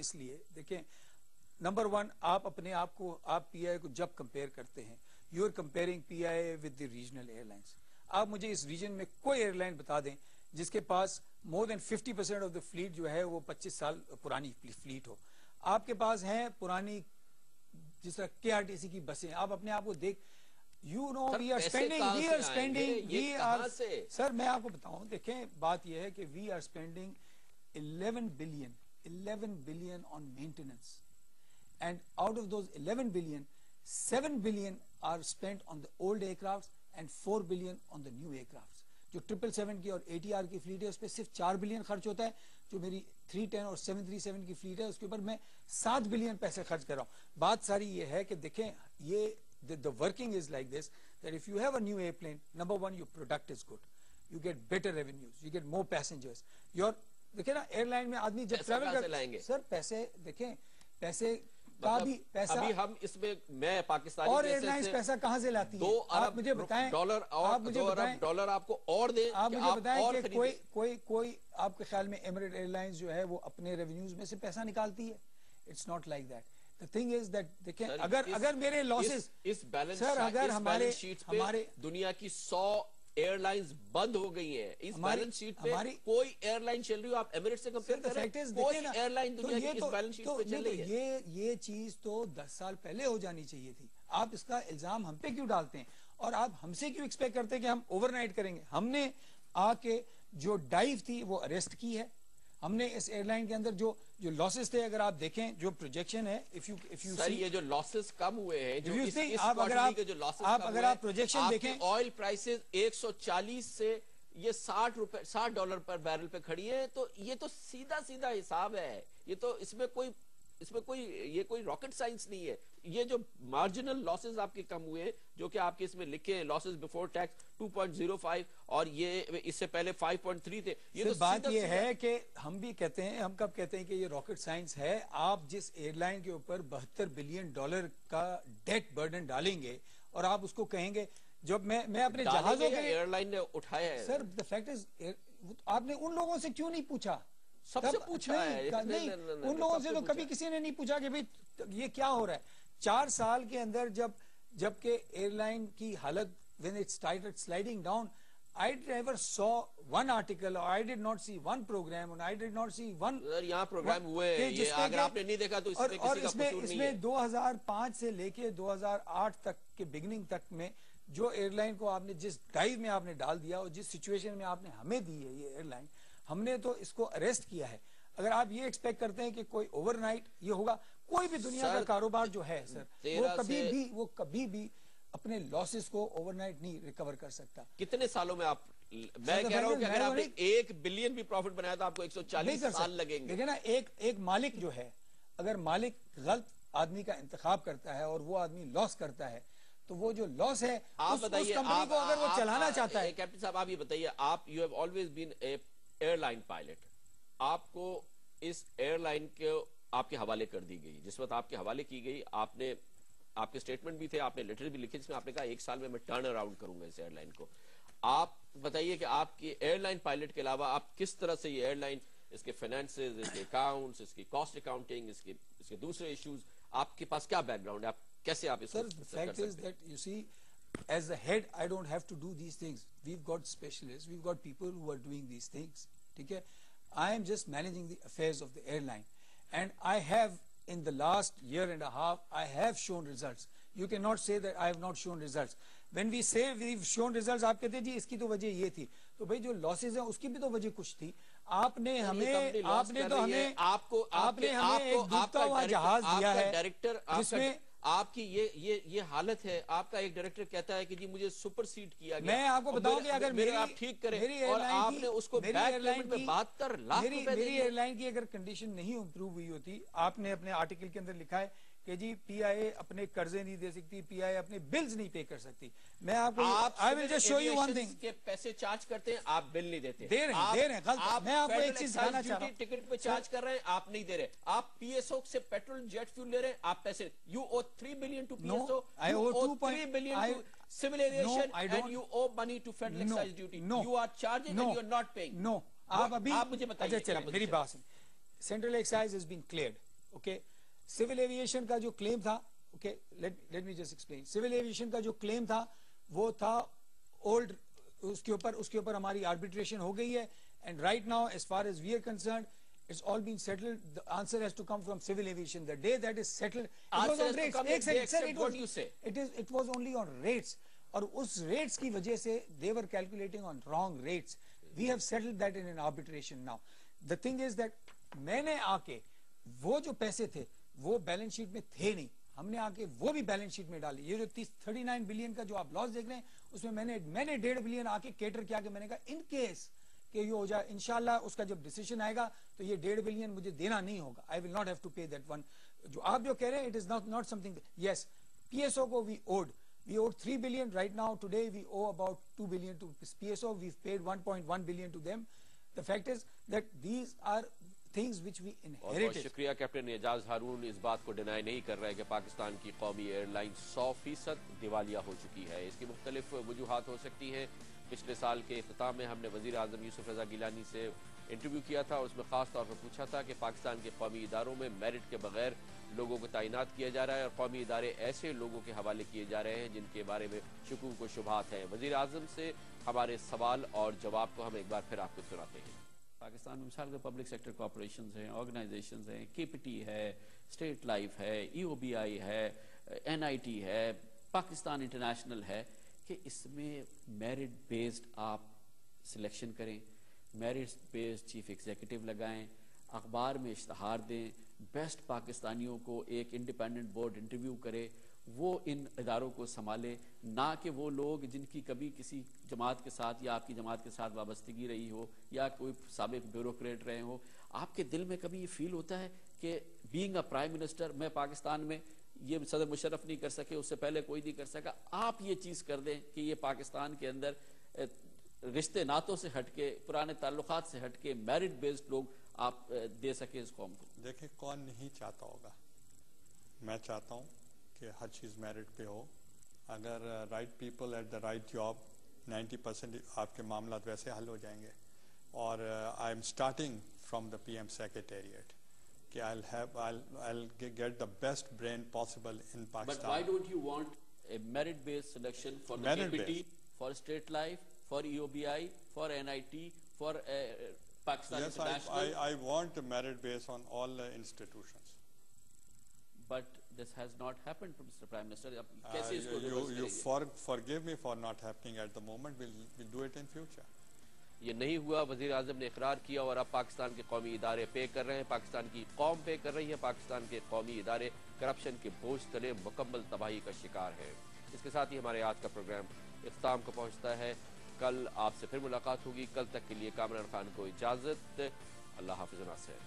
اس لیے دیکھیں number one آپ اپنے آپ کو آپ پی آئی کو جب کمپیئر کرتے ہیں you are comparing PIA with the regional airlines. آپ مجھے اس ریجن میں کوئی ایئر لائن بتا دیں جس کے پاس مور دین 50% آف دا فلیٹ جو ہے وہ 25 سال پرانی فلیٹ ہو. آپ کے پاس ہیں پرانی جس طرح کے آر ٹی سی کی بسیں. آپ اپنے آپ کو دیکھ وی آر اسپینڈنگ سر میں آپ کو بتاؤں دیکھیں بات یہ ہے کہ we are spending 11 billion on maintenance, and out of those 11 billion 7 billion are spent on the old aircrafts and 4 billion on the new aircrafts. جو 777 کی اور ATR کی فلیٹ ہے اس پہ صرف 4 بلین خرچ ہوتا ہے. جو میری 310 اور 737 کی فلیٹ ہے اس کے اوپر میں 7 بلین پیسے خرچ کر رہا ہوں. بات ساری یہ ہے کہ دیکھیں یہ the working is like this, that if you have a new airplane, number one, your product is good, you get better revenues, you get more passengers. دیکھیں نا ایئر لائن میں آدمی جب ٹریول کرتے ہیں سر پیسے دیکھیں پیسے کا بھی پیسہ ابھی ہم اس میں میں پاکستانی اور ایئر لائنز پیسہ کہاں سے لاتی ہیں؟ 2 آپ مجھے بتائیں ڈالر آپ کو اور دیں. آپ مجھے بتائیں کہ کوئی آپ کے خیال میں ایمریٹ ایئر لائنز جو ہے وہ اپنے ریونیوز میں سے پیسہ نکالتی ہے؟ It's not like that. The thing is that دیکھیں اگر میرے لاسز اس بیلنس شیٹ پہ دنیا کی 100 ایئر لائنز بند ہو گئی ہیں. اس بیلنس شیٹ پہ کوئی ایئر لائن چل رہی ہو آپ ایمریٹ سے کمپیئر کریں کوئی ایئر لائن دنیا کی اس بیلنس شیٹ پہ چل رہی ہے. یہ چیز تو 10 سال پہلے ہو جانی چاہیے تھی. آپ اس کا الزام ہم پہ کیوں ڈالتے ہیں اور آپ ہم سے کیوں ایکسپیکٹ کرتے ہیں کہ ہم اوور نائٹ کریں گے؟ ہم نے آ کے جو ڈائیو تھی وہ اریسٹ کی ہے. ہم نے اس ایئر لائن کے اندر جو لاسز تھے اگر آپ دیکھیں جو پروجیکشن ہے سر یہ جو لاسز کم ہوئے ہیں جو اس کوارٹرلی کے جو لاسز کم ہوئے ہیں پروجیکشن دیکھیں آئل پرائسز 140 سے یہ $60 پر بیرل پہ کھڑی ہے. تو یہ تو سیدھا حساب ہے. یہ تو اس میں کوئی راکٹ سائنس نہیں ہے. یہ جو مارجنل لاسز آپ کے کم ہوئے جو کہ آپ کے اس میں لکھے ہیں لاسز بیفور ٹیکس 2.05 اور یہ اس سے پہلے 5.3 تھے. یہ بات یہ ہے کہ ہم بھی کہتے ہیں ہم کب کہتے ہیں کہ یہ راکٹ سائنس ہے؟ آپ جس ایئر لائن کے اوپر $72 بلین کا ڈیٹ برڈن ڈالیں گے اور آپ اس کو کہیں گے جب میں اپنے جہازوں کے ایئر لائن نے اٹھایا ہے. سر the fact is آپ نے ان لوگوں سے کیوں نہیں پوچھا؟ سب سے پوچھا ہے. نہیں ان لوگوں سے تو کبھی کسی نے نہیں پوچھا کہ بھئی یہ کیا ہو رہا ہے. 4 سال کے اندر جب کہ ایئر لائن کی حالت when it started sliding down, I never saw one article or I did not see one program or I did not see one یہاں پروگرام ہوئے یہ اگر آپ نے نہیں دیکھا تو اس میں کسی کا قصور نہیں ہے. اس میں 2005 سے لے کے 2008 تک کے بگننگ تک میں جو ایئر لائن کو آپ نے جس ڈائیو میں آپ نے ڈال دیا اور جس سچویشن میں آپ نے ہمیں دی ہے یہ ایئر لائن ہم نے تو اس کو اریسٹ کیا ہے. اگر آپ یہ ایکسپیکٹ کرتے ہیں کہ کوئی اوور نائٹ یہ ہوگا کوئی بھی دنیا کا کاروبار جو ہے سر وہ کبھی بھی اپنے لاسز کو اوور نائٹ نہیں ریکور کر سکتا. کتنے سالوں میں آپ میں کہہ رہا ہوں کہ اگر آپ نے 1 بلین بھی پروفٹ بنایا تو آپ کو 140 سال لگیں گے. دیکھیں نا ایک مالک جو ہے اگر مالک غلط آدمی کا انتخاب کرتا ہے اور وہ آدمی لاس کرتا ہے تو وہ جو لاس ہے آپ بتائیے کمپنی کو اگر وہ چلانا چاہتا ہے. کیپٹن صاحب آپ یہ بتائیے آپ you have always been a airline pilot. آپ کو اس ایئر لائن کو آپ کے حوالے کر دی گئی جس وقت آپ کے حوالے کی گئی آپ نے آپ کے سٹیٹمنٹ بھی تھے آپ نے لیٹر بھی لکھے جس میں آپ نے کہا 1 سال میں ٹرن اراؤنڈ کروں گا اس ایئر لائن کو. آپ بتائیے کہ آپ کی ایئر لائن پائلٹ کے علاوہ آپ کس طرح سے یہ ایئر لائن اس کے فائنانسز اس کے اکاؤنٹس اس کی کاسٹ اکاؤنٹنگ اس کے دوسرے ایشوز آپ کے پاس کیا بیک گراؤنڈ ہے آپ کیسے آپ اس کو کر سکتے ہیں؟ As a head, I don't have to do these things. We've got specialists, we've got people who are doing these things. ٹھیک ہے I am just managing the affairs of the airline and I have in the last year and a half I have shown results. You cannot say that I have not shown results. When we say we've shown results آپ کہتے ہیں جی اس کی تو وجہ یہ تھی تو بھئی جو لاسز ہیں اس کی بھی تو وجہ کچھ تھی. آپ نے ہمیں ایک ڈوبتا ہوا جہاز دیا ہے جس میں آپ کی یہ حالت ہے. آپ کا ایک ڈائریکٹر کہتا ہے کہ جی مجھے سپر سیڈ کیا گیا. میں آپ کو بتاؤں کہ اگر میری آپ ٹھیک کریں اور آپ نے اس کو بیک پیمنٹ میں 72 لاکھ روپے دے میری ایئر لائن کی اگر کنڈیشن نہیں امپروو ہوئی ہوتی آپ نے اپنے آرٹیکل کے اندر لکھا ہے کہ جی پی آئی اے اپنے قرضے نہیں دے سکتی پی آئی اے اپنے بلز نہیں پے کر سکتی. میں آپ کو I will just show you one thing. کے پیسے چارج کرتے ہیں آپ بل نہیں دیتے. دے رہے ہیں غلط. میں آپ کو ایک چیز سکھانا چاہ رہا ہوں. ٹکٹ پہ چارج کر رہے ہیں آپ نہیں دے رہے. آپ پی ایس او سے پیٹرول جیٹ فیول لے رہے ہیں آپ پیسے you owe 3 billion to PSO. You owe 3 billion to civil aviation and you owe money to federal excise duty. You are charging and you are not paying. No. آپ مجھے بتائیے میری بات سن. Central excise has been cleared. Okay civil aviation کا جو claim تھا okay let me just explain civil aviation کا جو کلیم تھا وہ تھا اولڈ اس کے اوپر ہماری آربیٹریشن ہو گئی ہے and right now as far as we are concerned it's all been settled. The answer has to come from civil aviation. The day that is settled, it was on rates. What you say? It was only on rates. اور اس rates کی وجہ سے they were calculating on wrong rates. We have settled that in an arbitration now. The thing is that میں نے آ کے وہ جو پیسے تھے وہ بیلنس شیٹ میں تھے نہیں, ہم نے آ کے وہ بھی بیلنس شیٹ میں ڈالی. یہ جو 39 بلین کا جو آپ لاس دیکھ رہے ہیں اس میں نے 1.5 بلین آ کے کیٹر کیا کہ میں نے کہا ان کیس کہ یہ ہو جائے انشاءاللہ اس کا جب ڈیسیشن آئے گا تو یہ 1.5 بلین مجھے دینا نہیں ہوگا. I will not have to pay that one. جو آپ جو کہہ رہے ہیں it is not something yes PSO کو we owed 3 billion right now. Today we owe about 2 billion to PSO. We've paid 1.1 billion to them. The fact is that these are things which we inherited. بہت شکریہ captain اعجاز ہارون اس بات کو deny نہیں کر رہے کہ پاکستان کی قومی ایئر لائن 100% دیوالیہ ہو چکی ہے. اس کی مختلف وجوہات ہو سکتی ہیں. پچھلے سال کے اختتام میں ہم نے وزیر اعظم یوسف رضا گیلانی سے انٹرویو کیا تھا اور اس میں خاص طور پر پوچھا تھا کہ پاکستان کے قومی اداروں میں میرٹ کے بغیر لوگوں کو تعینات کیا جا رہا ہے اور قومی ادارے ایسے لوگوں کے حوالے کیے جا رہے ہیں جن کے بارے میں شکوک و شبہات ہیں. وزیر اعظم سے ہمارے سوال اور جواب کو ہم ایک بار پھر آپ کو سناتے ہیں. پاکستان میں مثال کے پبلک سیکٹر کارپوریشنز ہیں, آرگنائزیشنز ہیں, KPT ہے, اسٹیٹ لائف ہے, EOBI ہے, NIT ہے, پاکستان انٹرنیشنل ہے, کہ اس میں میرٹ بیسڈ آپ سلیکشن کریں, میرٹ بیسڈ چیف ایگزیکٹو لگائیں, اخبار میں اشتہار دیں, بیسٹ پاکستانیوں کو ایک انڈیپینڈنٹ بورڈ انٹرویو کرے, وہ ان اداروں کو سنبھالے, نہ کہ وہ لوگ جن کی کبھی کسی جماعت کے ساتھ یا آپ کی جماعت کے ساتھ وابستگی رہی ہو یا کوئی سابق بیوروکریٹ رہے ہو. آپ کے دل میں کبھی یہ فیل ہوتا ہے کہ بینگ اے پرائم منسٹر میں پاکستان میں یہ صدر مشرف نہیں کر سکے, اس سے پہلے کوئی نہیں کر سکا, آپ یہ چیز کر دیں کہ یہ پاکستان کے اندر رشتے ناتوں سے ہٹ کے, پرانے تعلقات سے ہٹ کے میرٹ بیسڈ لوگ آپ دے سکیں اس قوم کو؟ دیکھیں کون نہیں چاہتا ہوگا, میں چاہتا ہوں کہ ہر چیز میرٹ پہ ہو. اگر right people at the right job 90% آپ کے معاملات ویسے حل ہو جائیں گے. اور I am starting from the PM secretariat کہ I'll get the best brain possible in Pakistan. But why don't you want a merit-based selection for the KPT, for State Life, for EOBI, for NIT, for Pakistan International? Yes, I want merit based on all institutions. But this has not happened, Mr. Prime Minister. کیسے اس کو You forgive me for not happening at the moment. We'll do it in future. یہ نہیں ہوا. وزیر اعظم نے اقرار کیا اور اب پاکستان کے قومی ادارے پے کر رہے ہیں, پاکستان کی قوم پے کر رہی ہے, پاکستان کے قومی ادارے کرپشن کے بوجھ تلے مکمل تباہی کا شکار ہے. اس کے ساتھ ہی ہمارے آج کا پروگرام اختتام کو پہنچتا ہے. کل آپ سے پھر ملاقات ہوگی. کل تک کے لیے کامران خان کو اجازت. اللہ حافظ و ناصر.